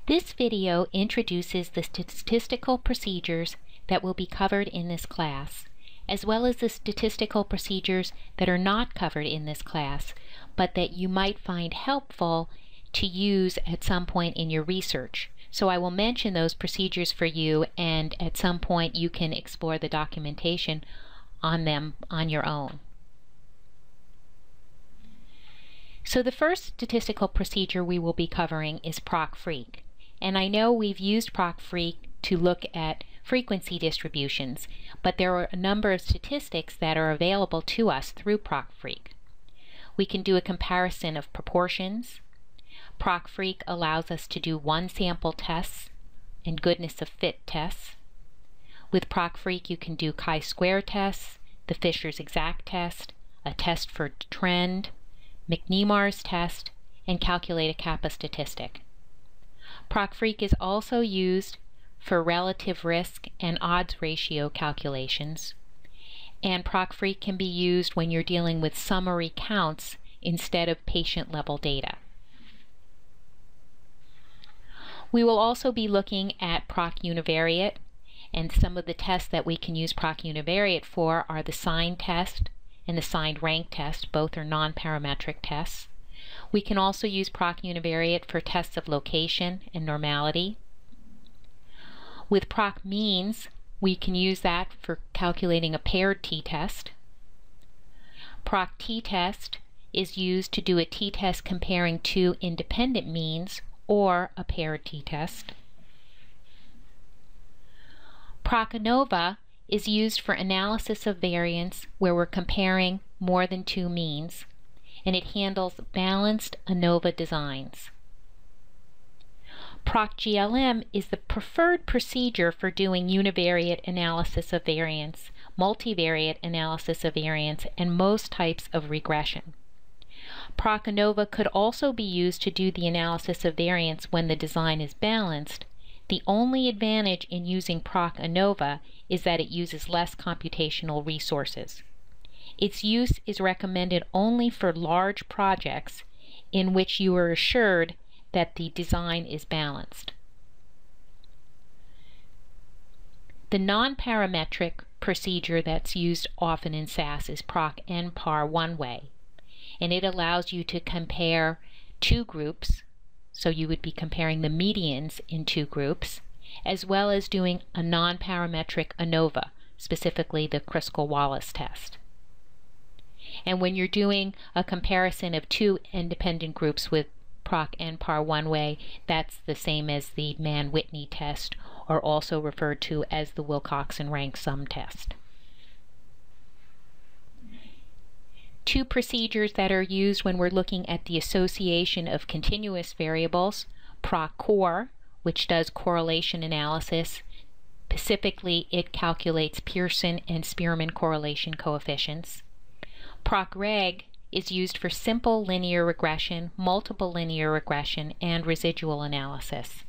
This video introduces the statistical procedures that will be covered in this class, as well as the statistical procedures that are not covered in this class, but that you might find helpful to use at some point in your research. So I will mention those procedures for you, and at some point you can explore the documentation on them on your own. So the first statistical procedure we will be covering is Proc Freq. And I know we've used Proc Freq to look at frequency distributions, but there are a number of statistics that are available to us through Proc Freq. We can do a comparison of proportions. Proc Freq allows us to do one sample tests and goodness of fit tests. With Proc Freq you can do chi-square tests, the Fisher's exact test, a test for trend, McNemar's test, and calculate a kappa statistic. Proc Freq is also used for relative risk and odds ratio calculations, and Proc Freq can be used when you're dealing with summary counts instead of patient-level data. We will also be looking at Proc Univariate, and some of the tests that we can use Proc Univariate for are the signed test and the signed rank test. Both are non-parametric tests. We can also use Proc Univariate for tests of location and normality. With Proc Means, we can use that for calculating a paired t-test. Proc t-test is used to do a t-test comparing two independent means or a paired t-test. Proc ANOVA is used for analysis of variance where we're comparing more than two means, and it handles balanced ANOVA designs. Proc GLM is the preferred procedure for doing univariate analysis of variance, multivariate analysis of variance, and most types of regression. Proc ANOVA could also be used to do the analysis of variance when the design is balanced. The only advantage in using Proc ANOVA is that it uses less computational resources. Its use is recommended only for large projects in which you are assured that the design is balanced. The non-parametric procedure that's used often in SAS is Proc NPAR one-way, and it allows you to compare two groups, so you would be comparing the medians in two groups, as well as doing a non-parametric ANOVA, specifically the Kruskal-Wallis test. And when you're doing a comparison of two independent groups with Proc NPAR one-way, that's the same as the Mann-Whitney test, or also referred to as the Wilcoxon-Rank sum test. Two procedures that are used when we're looking at the association of continuous variables: Proc Core, which does correlation analysis. Specifically, it calculates Pearson and Spearman correlation coefficients. Proc Reg is used for simple linear regression, multiple linear regression, and residual analysis.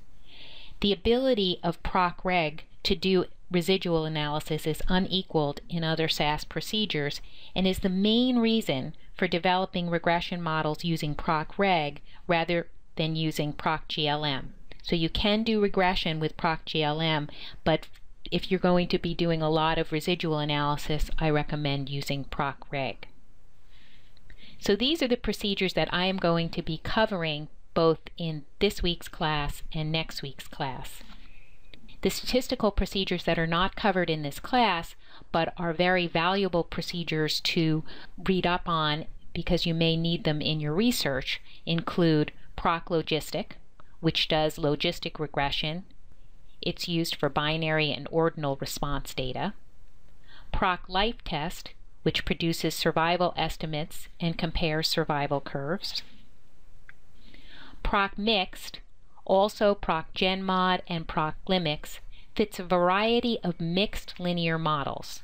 The ability of Proc Reg to do residual analysis is unequaled in other SAS procedures and is the main reason for developing regression models using Proc Reg rather than using Proc GLM. So you can do regression with Proc GLM, but if you're going to be doing a lot of residual analysis, I recommend using Proc Reg. So these are the procedures that I am going to be covering both in this week's class and next week's class. The statistical procedures that are not covered in this class but are very valuable procedures to read up on because you may need them in your research include Proc Logistic, which does logistic regression. It's used for binary and ordinal response data. Proc Life Test, which produces survival estimates and compares survival curves. Proc Mixed, also Proc GenMod and Proc Glimix, fits a variety of mixed linear models.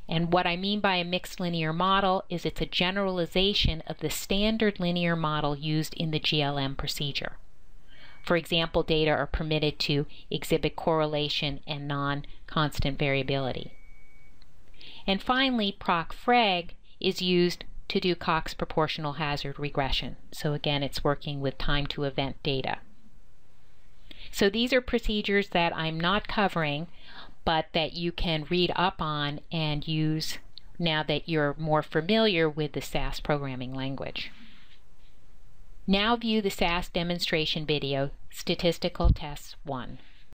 And what I mean by a mixed linear model is it's a generalization of the standard linear model used in the GLM procedure. For example, data are permitted to exhibit correlation and non-constant variability. And finally, Proc Freq is used to do Cox proportional hazard regression. So again, it's working with time to event data. So these are procedures that I'm not covering, but that you can read up on and use now that you're more familiar with the SAS programming language. Now view the SAS demonstration video, Statistical Tests 1.